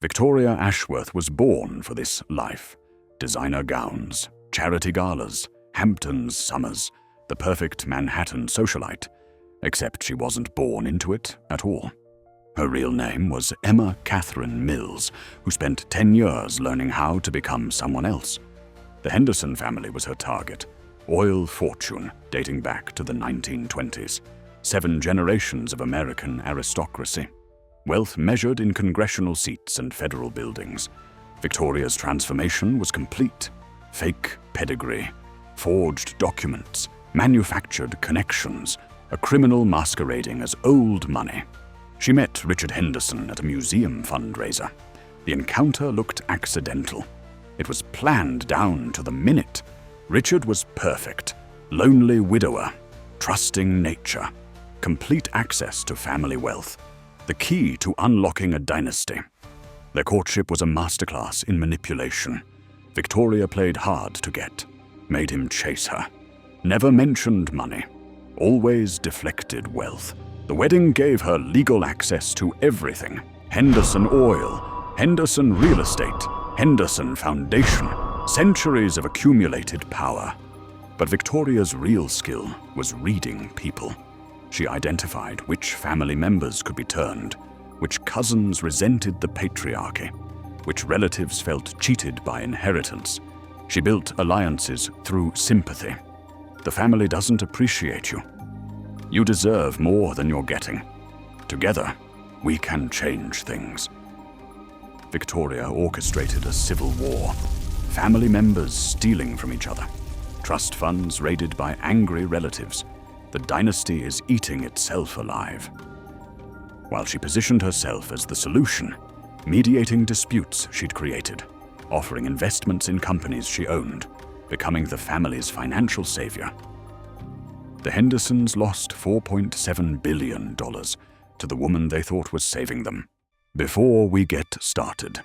Victoria Ashworth was born for this life. Designer gowns, charity galas, Hamptons summers, the perfect Manhattan socialite, except she wasn't born into it at all. Her real name was Emma Catherine Mills, who spent 10 years learning how to become someone else. The Henderson family was her target. Oil fortune dating back to the 1920s. 7 generations of American aristocracy. Wealth measured in congressional seats and federal buildings. Victoria's transformation was complete. Fake pedigree, forged documents, manufactured connections, a criminal masquerading as old money. She met Richard Henderson at a museum fundraiser. The encounter looked accidental. It was planned down to the minute. Richard was perfect, lonely widower, trusting nature, complete access to family wealth, the key to unlocking a dynasty. Their courtship was a masterclass in manipulation. Victoria played hard to get, made him chase her. Never mentioned money, always deflected wealth. The wedding gave her legal access to everything. Henderson Oil, Henderson Real Estate, Henderson Foundation, centuries of accumulated power. But Victoria's real skill was reading people. She identified which family members could be turned, which cousins resented the patriarchy, which relatives felt cheated by inheritance. She built alliances through sympathy. The family doesn't appreciate you. You deserve more than you're getting. Together, we can change things. Victoria orchestrated a civil war. Family members stealing from each other. Trust funds raided by angry relatives. The dynasty is eating itself alive. While she positioned herself as the solution, mediating disputes she'd created, offering investments in companies she owned, becoming the family's financial savior. The Hendersons lost $4.7 billion to the woman they thought was saving them. Before we get started,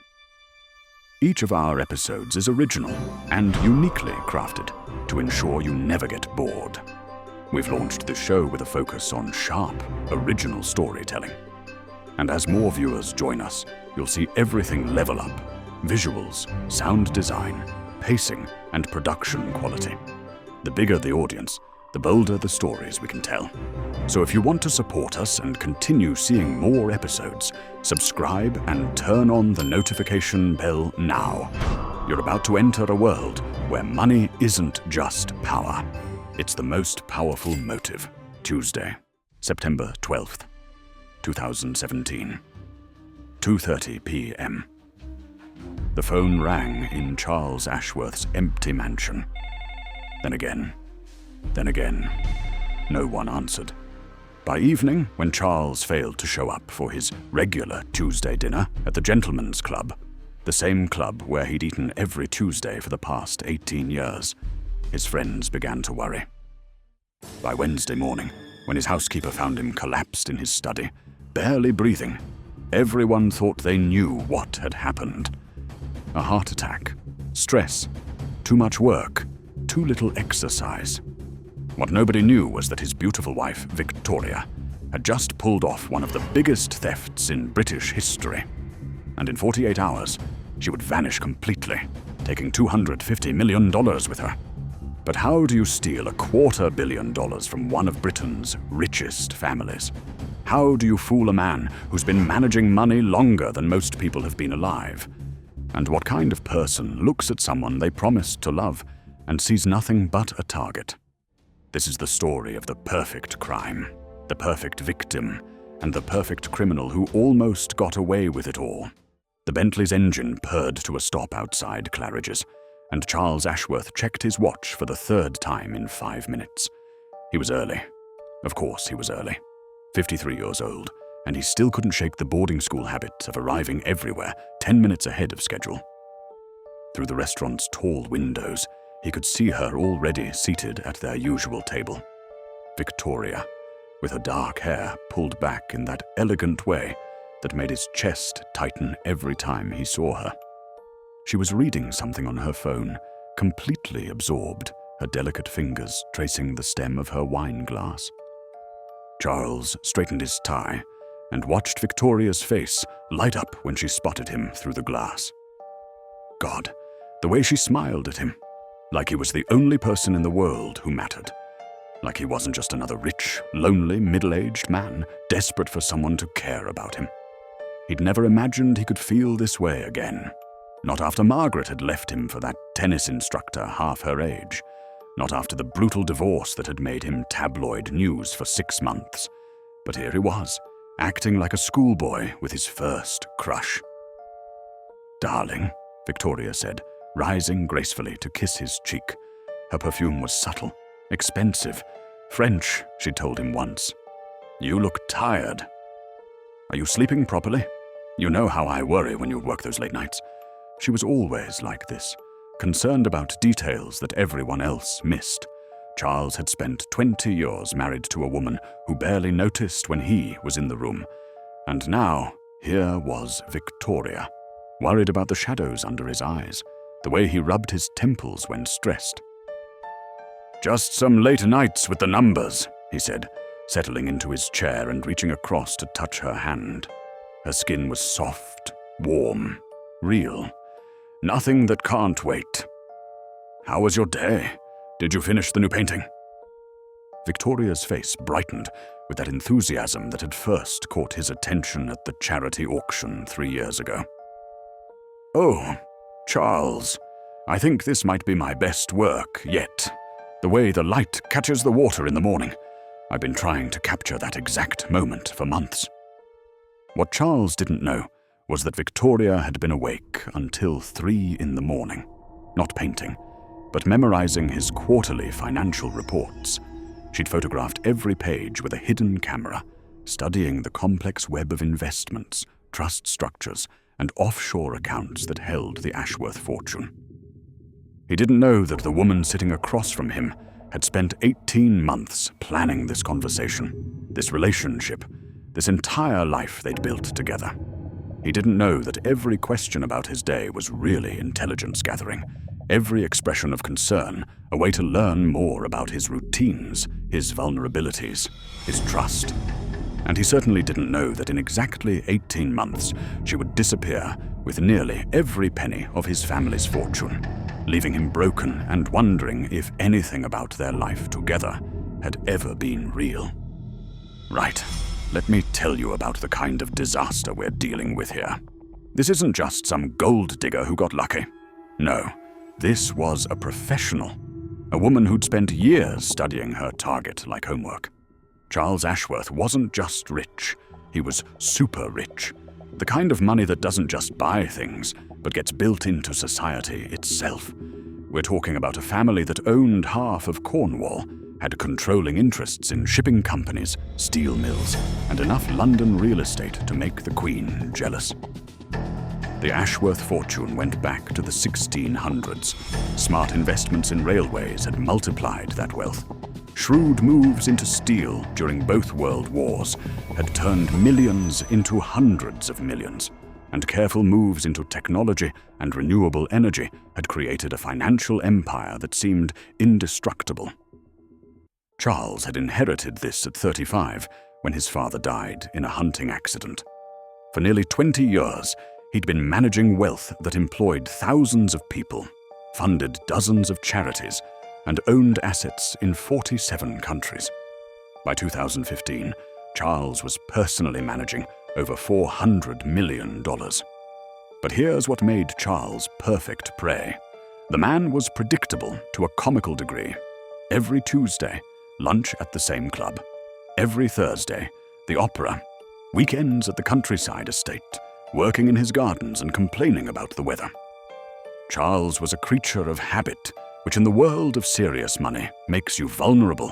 each of our episodes is original and uniquely crafted to ensure you never get bored. We've launched this show with a focus on sharp, original storytelling. And as more viewers join us, you'll see everything level up: visuals, sound design, pacing, and production quality. The bigger the audience, the bolder the stories we can tell. So if you want to support us and continue seeing more episodes, subscribe and turn on the notification bell now. You're about to enter a world where money isn't just power. It's the most powerful motive. Tuesday, September 12th, 2017, 2:30 p.m. The phone rang in Charles Ashworth's empty mansion. Then again, no one answered. By evening, when Charles failed to show up for his regular Tuesday dinner at the Gentlemen's Club, the same club where he'd eaten every Tuesday for the past 18 years, his friends began to worry. By Wednesday morning, when his housekeeper found him collapsed in his study, barely breathing, everyone thought they knew what had happened. A heart attack, stress, too much work, too little exercise. What nobody knew was that his beautiful wife, Victoria, had just pulled off one of the biggest thefts in British history. And in 48 hours, she would vanish completely, taking $250 million with her. But how do you steal $250 million from one of Britain's richest families? How do you fool a man who's been managing money longer than most people have been alive? And what kind of person looks at someone they promised to love and sees nothing but a target? This is the story of the perfect crime, the perfect victim, and the perfect criminal who almost got away with it all. The Bentley's engine purred to a stop outside Claridge's, and Charles Ashworth checked his watch for the 3rd time in 5 minutes. He was early. Of course he was early. 53 years old, and he still couldn't shake the boarding school habit of arriving everywhere 10 minutes ahead of schedule. Through the restaurant's tall windows, he could see her already seated at their usual table. Victoria, with her dark hair pulled back in that elegant way that made his chest tighten every time he saw her. She was reading something on her phone, completely absorbed, her delicate fingers tracing the stem of her wine glass. Charles straightened his tie and watched Victoria's face light up when she spotted him through the glass. God, the way she smiled at him, like he was the only person in the world who mattered. Like he wasn't just another rich, lonely, middle-aged man desperate for someone to care about him. He'd never imagined he could feel this way again. Not after Margaret had left him for that tennis instructor half her age. Not after the brutal divorce that had made him tabloid news for 6 months. But here he was, acting like a schoolboy with his first crush. "Darling," Victoria said, rising gracefully to kiss his cheek. Her perfume was subtle, expensive, French, she told him once. "You look tired. Are you sleeping properly? You know how I worry when you work those late nights." She was always like this, concerned about details that everyone else missed. Charles had spent 20 years married to a woman who barely noticed when he was in the room. And now, here was Victoria, worried about the shadows under his eyes, the way he rubbed his temples when stressed. "Just some late nights with the numbers," he said, settling into his chair and reaching across to touch her hand. Her skin was soft, warm, real. Nothing that can't wait. "How was your day? Did you finish the new painting?" Victoria's face brightened with that enthusiasm that had first caught his attention at the charity auction 3 years ago. "Oh, Charles, I think this might be my best work yet. The way the light catches the water in the morning. I've been trying to capture that exact moment for months." What Charles didn't know was that Victoria had been awake until 3 in the morning, not painting, but memorizing his quarterly financial reports. She'd photographed every page with a hidden camera, studying the complex web of investments, trust structures, and offshore accounts that held the Ashworth fortune. He didn't know that the woman sitting across from him had spent 18 months planning this conversation, this relationship, this entire life they'd built together. He didn't know that every question about his day was really intelligence gathering, every expression of concern a way to learn more about his routines, his vulnerabilities, his trust. And he certainly didn't know that in exactly 18 months she would disappear with nearly every penny of his family's fortune, leaving him broken and wondering if anything about their life together had ever been real. Right. Let me tell you about the kind of disaster we're dealing with here. This isn't just some gold digger who got lucky. No, this was a professional, a woman who'd spent years studying her target like homework. Charles Ashworth wasn't just rich, he was super rich. The kind of money that doesn't just buy things, but gets built into society itself. We're talking about a family that owned half of Cornwall, had controlling interests in shipping companies, steel mills, and enough London real estate to make the Queen jealous. The Ashworth fortune went back to the 1600s. Smart investments in railways had multiplied that wealth. Shrewd moves into steel during both world wars had turned millions into hundreds of millions, and careful moves into technology and renewable energy had created a financial empire that seemed indestructible. Charles had inherited this at 35 when his father died in a hunting accident. For nearly 20 years, he'd been managing wealth that employed thousands of people, funded dozens of charities, and owned assets in 47 countries. By 2015, Charles was personally managing over $400 million. But here's what made Charles perfect prey. The man was predictable to a comical degree. Every Tuesday, lunch at the same club. Every Thursday, the opera. Weekends at the countryside estate, working in his gardens and complaining about the weather. Charles was a creature of habit, which in the world of serious money makes you vulnerable.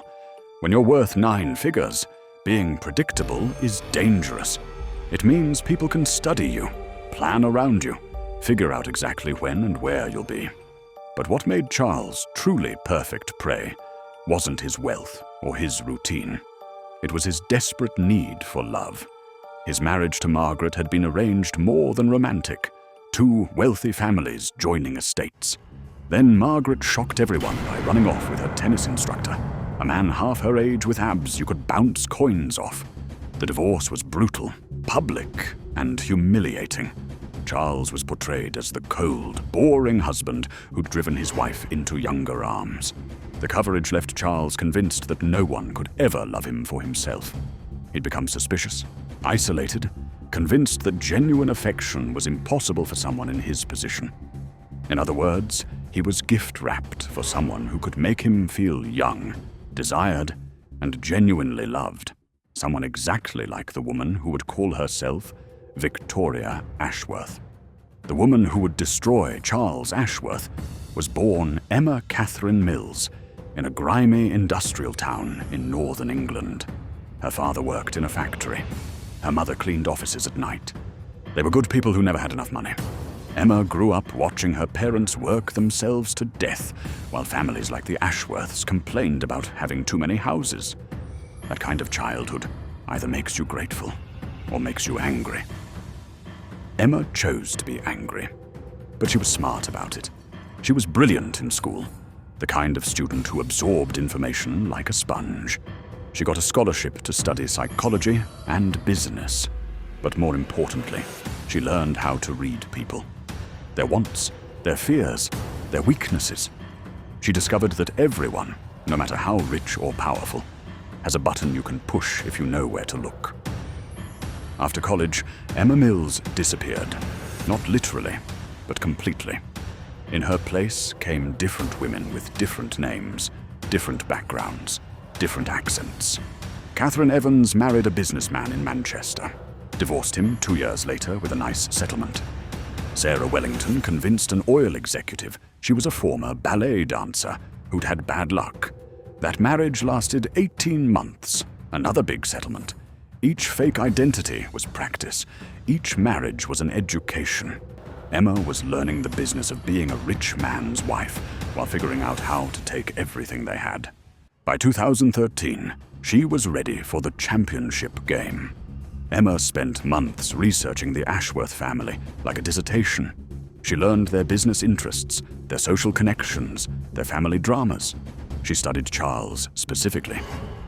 When you're worth 9 figures, being predictable is dangerous. It means people can study you, plan around you, figure out exactly when and where you'll be. But what made Charles truly perfect prey wasn't his wealth or his routine. It was his desperate need for love. His marriage to Margaret had been arranged more than romantic, 2 wealthy families joining estates. Then Margaret shocked everyone by running off with her tennis instructor, a man half her age with abs you could bounce coins off. The divorce was brutal, public, and humiliating. Charles was portrayed as the cold, boring husband who'd driven his wife into younger arms. The coverage left Charles convinced that no one could ever love him for himself. He'd become suspicious, isolated, convinced that genuine affection was impossible for someone in his position. In other words, he was gift-wrapped for someone who could make him feel young, desired, and genuinely loved. Someone exactly like the woman who would call herself Victoria Ashworth. The woman who would destroy Charles Ashworth was born Emma Catherine Mills in a grimy industrial town in northern England. Her father worked in a factory. Her mother cleaned offices at night. They were good people who never had enough money. Emma grew up watching her parents work themselves to death, while families like the Ashworths complained about having too many houses. That kind of childhood either makes you grateful or makes you angry. Emma chose to be angry, but she was smart about it. She was brilliant in school, the kind of student who absorbed information like a sponge. She got a scholarship to study psychology and business, but more importantly, she learned how to read people. Their wants, their fears, their weaknesses. She discovered that everyone, no matter how rich or powerful, has a button you can push if you know where to look. After college, Emma Mills disappeared, not literally, but completely. In her place came different women with different names, different backgrounds, different accents. Catherine Evans married a businessman in Manchester, divorced him 2 years later with a nice settlement. Sarah Wellington convinced an oil executive she was a former ballet dancer who'd had bad luck. That marriage lasted 18 months, another big settlement. Each fake identity was practice. Each marriage was an education. Emma was learning the business of being a rich man's wife while figuring out how to take everything they had. By 2013, she was ready for the championship game. Emma spent months researching the Ashworth family like a dissertation. She learned their business interests, their social connections, their family dramas. She studied Charles specifically,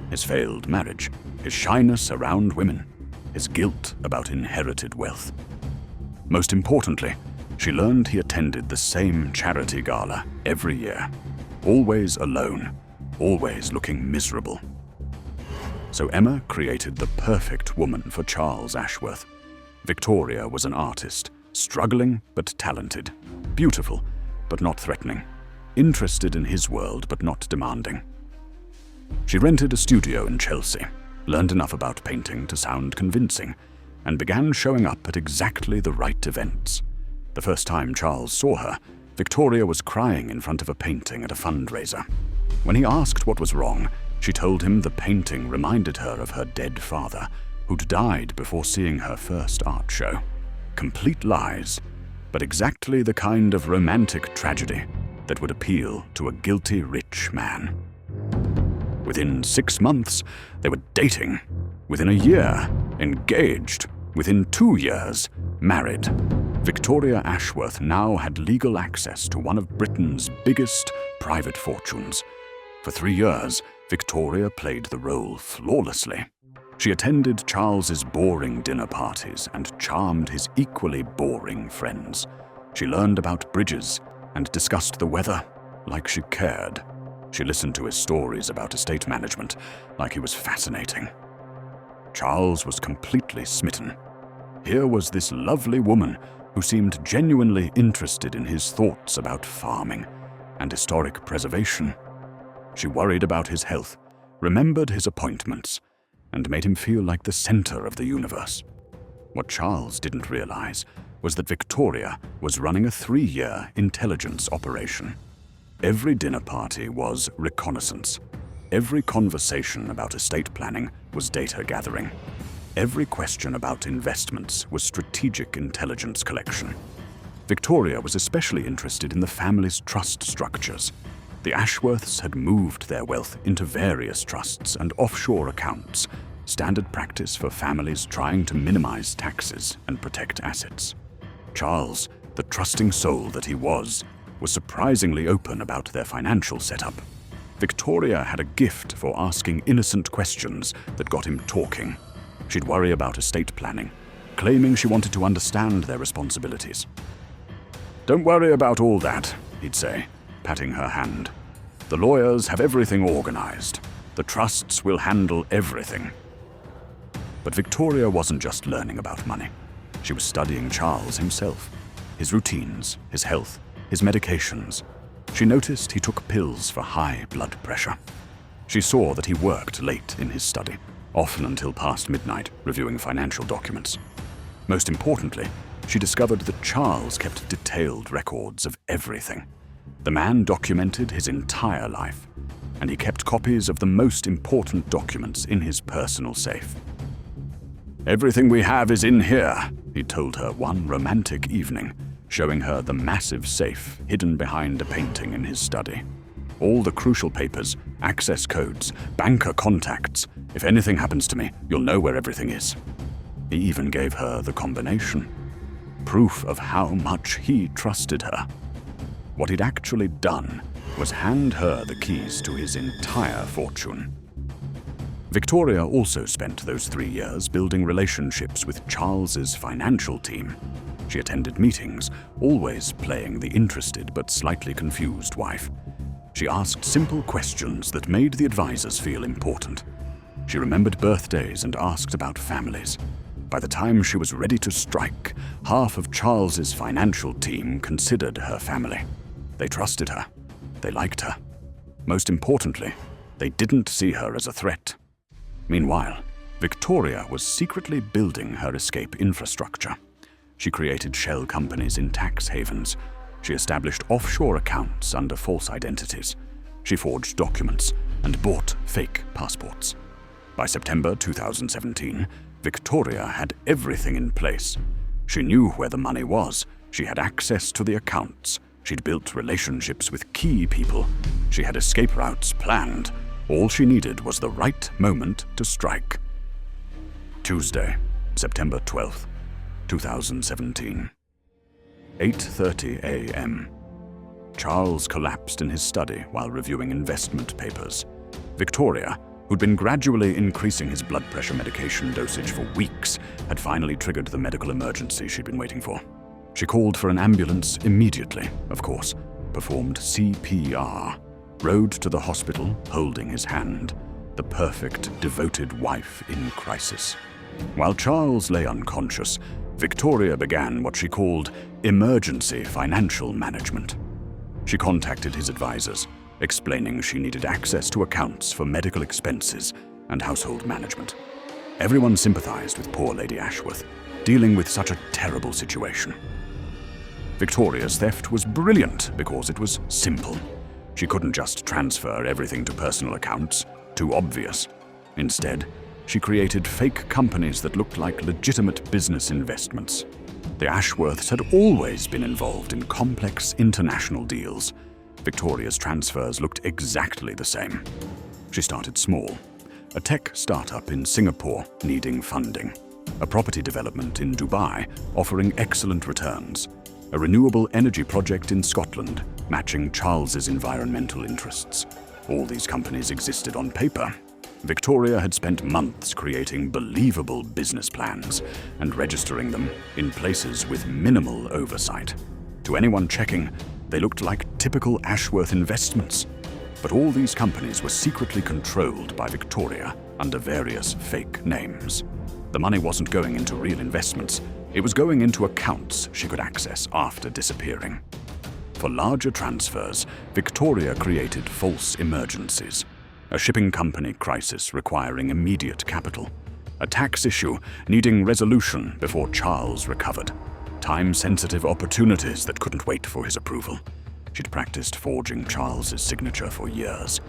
his failed marriage, his shyness around women, his guilt about inherited wealth. Most importantly, she learned he attended the same charity gala every year, always alone, always looking miserable. So Emma created the perfect woman for Charles Ashworth. Victoria was an artist, struggling but talented, beautiful but not threatening, interested in his world but not demanding. She rented a studio in Chelsea, learned enough about painting to sound convincing, and began showing up at exactly the right events. The first time Charles saw her, Victoria was crying in front of a painting at a fundraiser. When he asked what was wrong, she told him the painting reminded her of her dead father, who'd died before seeing her first art show. Complete lies, but exactly the kind of romantic tragedy that would appeal to a guilty rich man. Within 6 months, they were dating. Within a year, engaged. Within 2 years, married. Victoria Ashworth now had legal access to one of Britain's biggest private fortunes. For 3 years, Victoria played the role flawlessly. She attended Charles's boring dinner parties and charmed his equally boring friends. She learned about bridges and discussed the weather like she cared. She listened to his stories about estate management like he was fascinating. Charles was completely smitten. Here was this lovely woman who seemed genuinely interested in his thoughts about farming and historic preservation. She worried about his health, remembered his appointments, and made him feel like the center of the universe. What Charles didn't realize was that Victoria was running a 3-year intelligence operation. Every dinner party was reconnaissance. Every conversation about estate planning was data gathering. Every question about investments was strategic intelligence collection. Victoria was especially interested in the family's trust structures. The Ashworths had moved their wealth into various trusts and offshore accounts, standard practice for families trying to minimize taxes and protect assets. Charles, the trusting soul that he was surprisingly open about their financial setup. Victoria had a gift for asking innocent questions that got him talking. She'd worry about estate planning, claiming she wanted to understand their responsibilities. "Don't worry about all that," he'd say, patting her hand. "The lawyers have everything organized. The trusts will handle everything." But Victoria wasn't just learning about money. She was studying Charles himself, his routines, his health, his medications. She noticed he took pills for high blood pressure. She saw that he worked late in his study, often until past midnight, reviewing financial documents. Most importantly, she discovered that Charles kept detailed records of everything. The man documented his entire life, and he kept copies of the most important documents in his personal safe. "Everything we have is in here," he told her one romantic evening, showing her the massive safe hidden behind a painting in his study. "All the crucial papers, access codes, banker contacts. If anything happens to me, you'll know where everything is." He even gave her the combination. Proof of how much he trusted her. What he'd actually done was hand her the keys to his entire fortune. Victoria also spent those 3 years building relationships with Charles's financial team. She attended meetings, always playing the interested but slightly confused wife. She asked simple questions that made the advisors feel important. She remembered birthdays and asked about families. By the time she was ready to strike, half of Charles's financial team considered her family. They trusted her. They liked her. Most importantly, they didn't see her as a threat. Meanwhile, Victoria was secretly building her escape infrastructure. She created shell companies in tax havens. She established offshore accounts under false identities. She forged documents and bought fake passports. By September 2017, Victoria had everything in place. She knew where the money was. She had access to the accounts. She'd built relationships with key people. She had escape routes planned. All she needed was the right moment to strike. Tuesday, September 12th, 2017. 8:30 a.m. Charles collapsed in his study while reviewing investment papers. Victoria, who'd been gradually increasing his blood pressure medication dosage for weeks, had finally triggered the medical emergency she'd been waiting for. She called for an ambulance immediately, of course, performed CPR, rode to the hospital holding his hand, the perfect, devoted wife in crisis. While Charles lay unconscious, Victoria began what she called emergency financial management. She contacted his advisors, explaining she needed access to accounts for medical expenses and household management. Everyone sympathized with poor Lady Ashworth, dealing with such a terrible situation. Victoria's theft was brilliant because it was simple. She couldn't just transfer everything to personal accounts, too obvious. Instead, she created fake companies that looked like legitimate business investments. The Ashworths had always been involved in complex international deals. Victoria's transfers looked exactly the same. She started small. A tech startup in Singapore needing funding. A property development in Dubai offering excellent returns. A renewable energy project in Scotland matching Charles's environmental interests. All these companies existed on paper. Victoria had spent months creating believable business plans and registering them in places with minimal oversight. To anyone checking, they looked like typical Ashworth investments. But all these companies were secretly controlled by Victoria under various fake names. The money wasn't going into real investments. It was going into accounts she could access after disappearing. For larger transfers, Victoria created false emergencies. A shipping company crisis requiring immediate capital. A tax issue needing resolution before Charles recovered. Time-sensitive opportunities that couldn't wait for his approval. She'd practiced forging Charles's signature for years.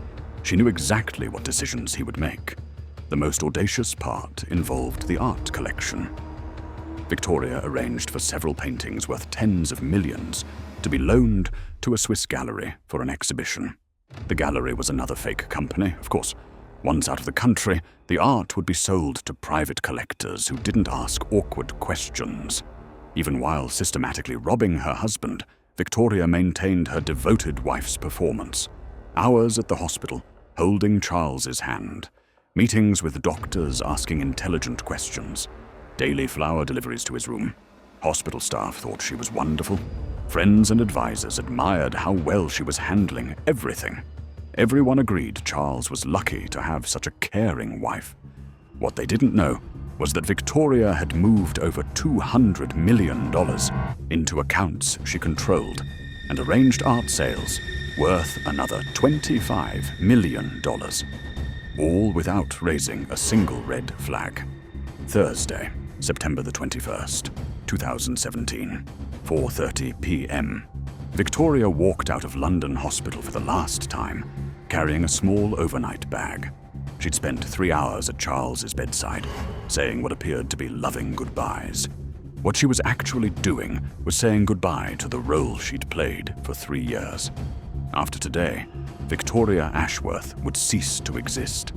She knew exactly what decisions he would make. The most audacious part involved the art collection. Victoria arranged for several paintings worth tens of millions to be loaned to a Swiss gallery for an exhibition. The gallery was another fake company, of course. Once out of the country, the art would be sold to private collectors who didn't ask awkward questions. Even while systematically robbing her husband, Victoria maintained her devoted wife's performance. Hours at the hospital, holding Charles's hand. Meetings with doctors asking intelligent questions. Daily flower deliveries to his room. Hospital staff thought she was wonderful. Friends and advisors admired how well she was handling everything. Everyone agreed Charles was lucky to have such a caring wife. What they didn't know was that Victoria had moved over $200 million into accounts she controlled and arranged art sales worth another $25 million, all without raising a single red flag. Thursday, September the 21st, 2017, 4:30 p.m. Victoria walked out of London Hospital for the last time, carrying a small overnight bag. She'd spent 3 hours at Charles's bedside, saying what appeared to be loving goodbyes. What she was actually doing was saying goodbye to the role she'd played for 3 years. After today, Victoria Ashworth would cease to exist.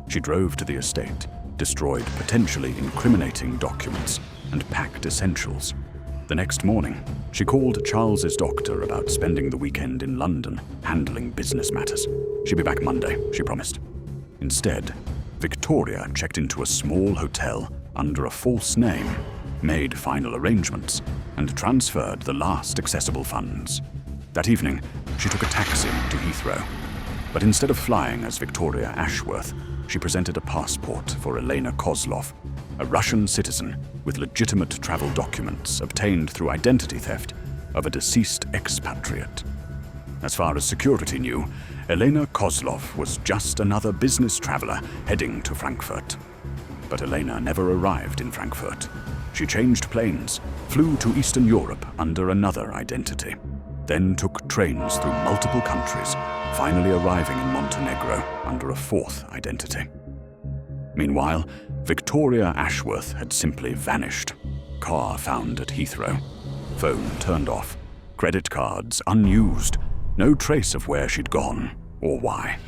She drove to the estate, destroyed potentially incriminating documents, and packed essentials. The next morning, she called Charles's doctor about spending the weekend in London, handling business matters. She'd be back Monday, she promised. Instead, Victoria checked into a small hotel under a false name, made final arrangements, and transferred the last accessible funds. That evening, she took a taxi to Heathrow. But instead of flying as Victoria Ashworth, she presented a passport for Elena Kozlov, a Russian citizen with legitimate travel documents obtained through identity theft of a deceased expatriate. As far as security knew, Elena Kozlov was just another business traveler heading to Frankfurt. But Elena never arrived in Frankfurt. She changed planes, flew to Eastern Europe under another identity, then took trains through multiple countries, finally arriving in Montenegro under a fourth identity. Meanwhile, Victoria Ashworth had simply vanished. Car found at Heathrow. Phone turned off. Credit cards unused. No trace of where she'd gone or why.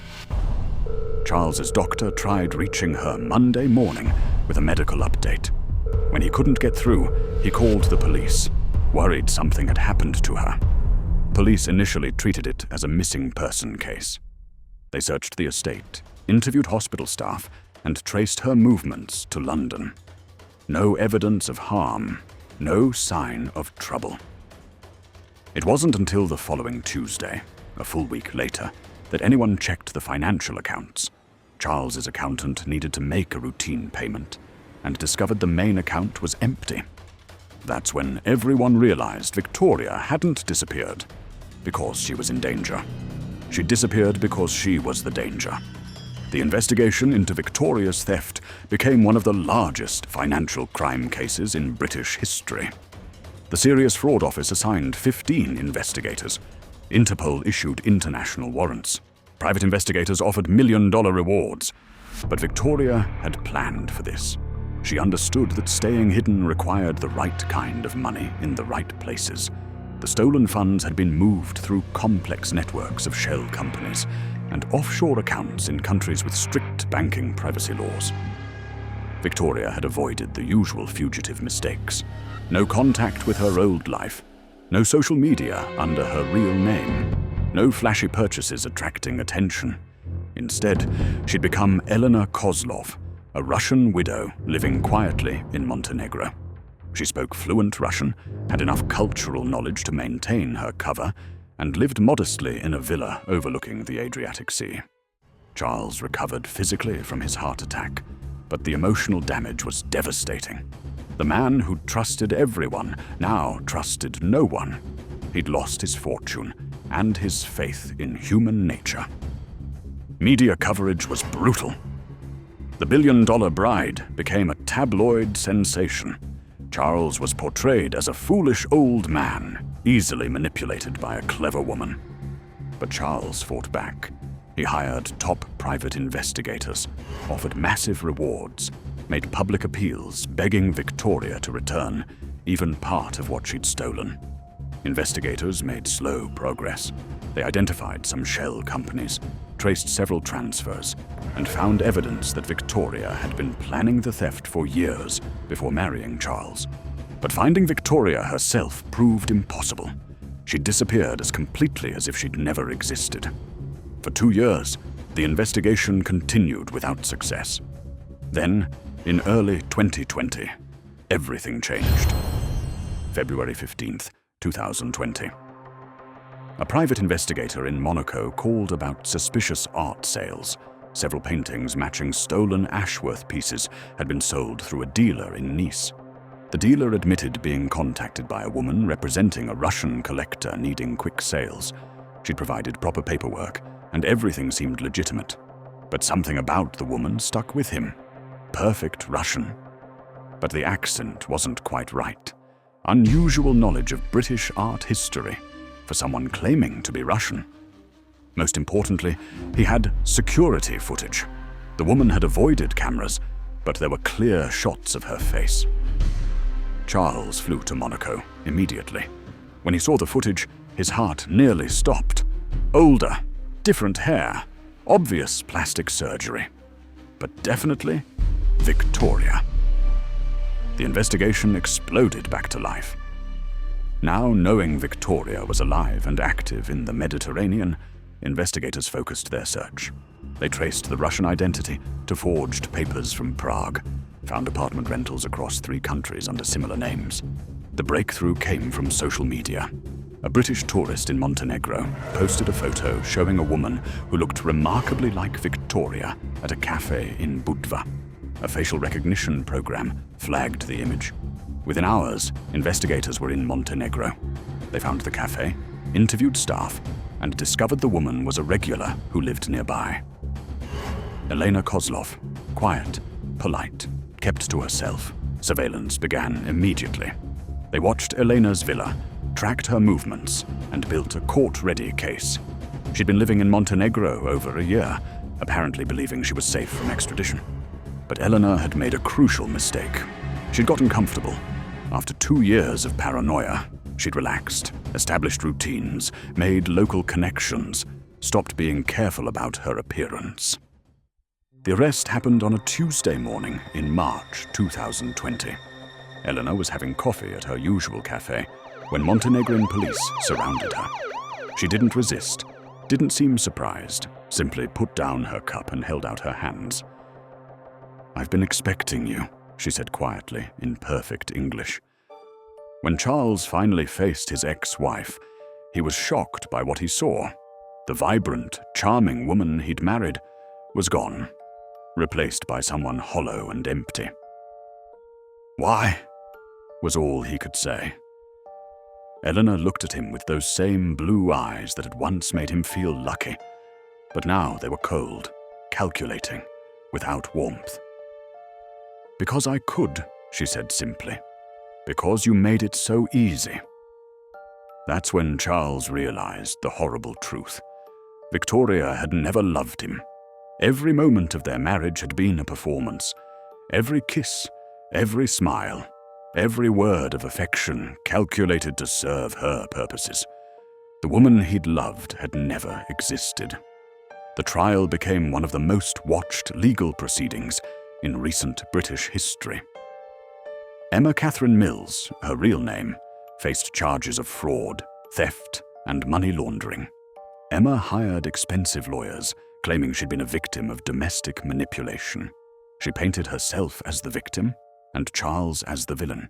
Charles's doctor tried reaching her Monday morning with a medical update. When he couldn't get through, he called the police, worried something had happened to her. Police initially treated it as a missing person case. They searched the estate, interviewed hospital staff, and traced her movements to London. No evidence of harm, no sign of trouble. It wasn't until the following Tuesday, a full week later, that anyone checked the financial accounts. Charles's accountant needed to make a routine payment and discovered the main account was empty. That's when everyone realized Victoria hadn't disappeared because she was in danger. She disappeared because she was the danger. The investigation into Victoria's theft became one of the largest financial crime cases in British history. The Serious Fraud Office assigned 15 investigators. Interpol issued international warrants. Private investigators offered million-dollar rewards. But Victoria had planned for this. She understood that staying hidden required the right kind of money in the right places. The stolen funds had been moved through complex networks of shell companies and offshore accounts in countries with strict banking privacy laws. Victoria had avoided the usual fugitive mistakes. No contact with her old life. No social media under her real name. No flashy purchases attracting attention. Instead, she'd become Elena Kozlov, a Russian widow living quietly in Montenegro. She spoke fluent Russian, had enough cultural knowledge to maintain her cover, and lived modestly in a villa overlooking the Adriatic Sea. Charles recovered physically from his heart attack, but the emotional damage was devastating. The man who'd trusted everyone now trusted no one. He'd lost his fortune and his faith in human nature. Media coverage was brutal. The billion-dollar bride became a tabloid sensation. Charles was portrayed as a foolish old man, easily manipulated by a clever woman. But Charles fought back. He hired top private investigators, offered massive rewards, made public appeals begging Victoria to return even part of what she'd stolen. Investigators made slow progress. They identified some shell companies, traced several transfers, and found evidence that Victoria had been planning the theft for years before marrying Charles. But finding Victoria herself proved impossible. She disappeared as completely as if she'd never existed. For 2 years, The investigation continued without success. Then, in early 2020, everything changed. February 15th, 2020. A private investigator in Monaco called about suspicious art sales. Several paintings matching stolen Ashworth pieces had been sold through a dealer in Nice. The dealer admitted being contacted by a woman representing a Russian collector needing quick sales. She'd provided proper paperwork, and everything seemed legitimate. But something about the woman stuck with him. Perfect Russian. But the accent wasn't quite right. Unusual knowledge of British art history for someone claiming to be Russian. Most importantly, he had security footage. The woman had avoided cameras, but there were clear shots of her face. Charles flew to Monaco immediately. When he saw the footage, his heart nearly stopped. Older, different hair, obvious plastic surgery. But definitely Victoria. The investigation exploded back to life. Now knowing Victoria was alive and active in the Mediterranean, investigators focused their search. They traced the Russian identity to forged papers from Prague, found apartment rentals across 3 countries under similar names. The breakthrough came from social media. A British tourist in Montenegro posted a photo showing a woman who looked remarkably like Victoria at a cafe in Budva. A facial recognition program flagged the image. Within hours, investigators were in Montenegro. They found the cafe, interviewed staff, and discovered the woman was a regular who lived nearby. Elena Kozlov, quiet, polite, kept to herself. Surveillance began immediately. They watched Elena's villa, tracked her movements, and built a court-ready case. She'd been living in Montenegro over a year, apparently believing she was safe from extradition. But Elena had made a crucial mistake. She'd gotten comfortable. After 2 years of paranoia, she'd relaxed, established routines, made local connections, stopped being careful about her appearance. The arrest happened on a Tuesday morning in March 2020. Elena was having coffee at her usual cafe when Montenegrin police surrounded her. She didn't resist, didn't seem surprised, simply put down her cup and held out her hands. "I've been expecting you," she said quietly in perfect English. When Charles finally faced his ex-wife, he was shocked by what he saw. The vibrant, charming woman he'd married was gone, replaced by someone hollow and empty. "Why?" was all he could say. Elena looked at him with those same blue eyes that had once made him feel lucky, but now they were cold, calculating, without warmth. "Because I could," she said simply. "Because you made it so easy." That's when Charles realized the horrible truth. Victoria had never loved him. Every moment of their marriage had been a performance. Every kiss, every smile, every word of affection calculated to serve her purposes. The woman he'd loved had never existed. The trial became one of the most watched legal proceedings in recent British history. Emma Catherine Mills, her real name, faced charges of fraud, theft, and money laundering. Emma hired expensive lawyers, claiming she'd been a victim of domestic manipulation. She painted herself as the victim and Charles as the villain.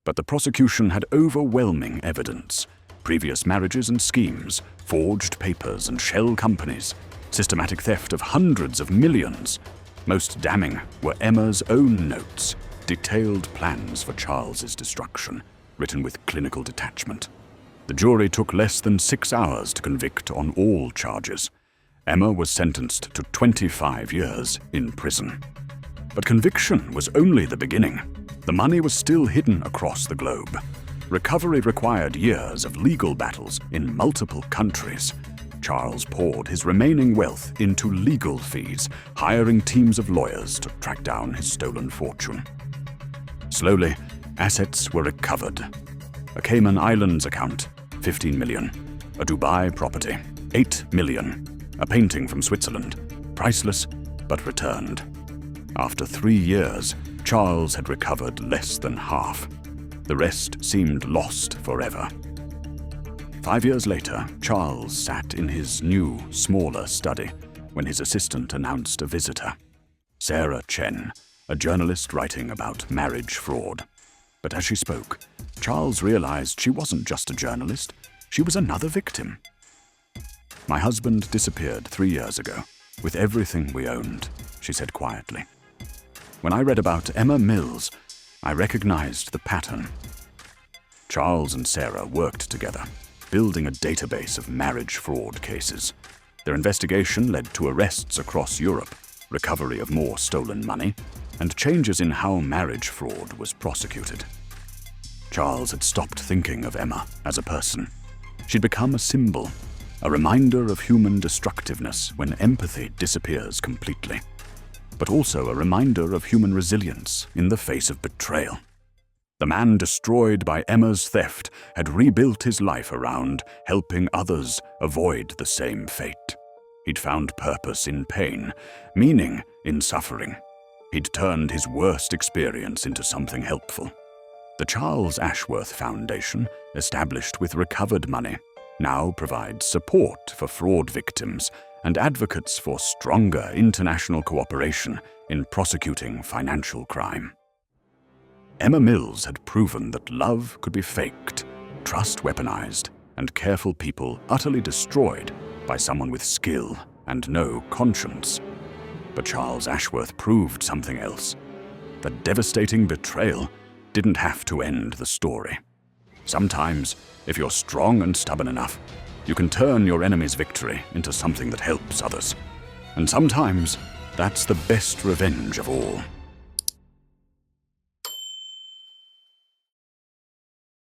But the prosecution had overwhelming evidence: previous marriages and schemes, forged papers and shell companies, systematic theft of hundreds of millions. Most damning were Emma's own notes, detailed plans for Charles's destruction, written with clinical detachment. The jury took less than 6 hours to convict on all charges. Emma was sentenced to 25 years in prison. But conviction was only the beginning. The money was still hidden across the globe. Recovery required years of legal battles in multiple countries. Charles poured his remaining wealth into legal fees, hiring teams of lawyers to track down his stolen fortune. Slowly, assets were recovered. A Cayman Islands account, 15 million. A Dubai property, 8 million. A painting from Switzerland, priceless but returned. After 3 years, Charles had recovered less than half. The rest seemed lost forever. 5 years later, Charles sat in his new, smaller study, when his assistant announced a visitor. Sarah Chen, a journalist writing about marriage fraud. But as she spoke, Charles realized she wasn't just a journalist, she was another victim. "My husband disappeared 3 years ago, with everything we owned," she said quietly. "When I read about Emma Mills, I recognized the pattern." Charles and Sarah worked together, building a database of marriage fraud cases. Their investigation led to arrests across Europe, recovery of more stolen money, and changes in how marriage fraud was prosecuted. Charles had stopped thinking of Emma as a person. She'd become a symbol, a reminder of human destructiveness when empathy disappears completely, but also a reminder of human resilience in the face of betrayal. The man destroyed by Emma's theft had rebuilt his life around helping others avoid the same fate. He'd found purpose in pain, meaning in suffering. He'd turned his worst experience into something helpful. The Charles Ashworth Foundation, established with recovered money, now provides support for fraud victims and advocates for stronger international cooperation in prosecuting financial crime. Emma Mills had proven that love could be faked, trust weaponized, and careful people utterly destroyed by someone with skill and no conscience. But Charles Ashworth proved something else. That devastating betrayal didn't have to end the story. Sometimes, if you're strong and stubborn enough, you can turn your enemy's victory into something that helps others. And sometimes, that's the best revenge of all.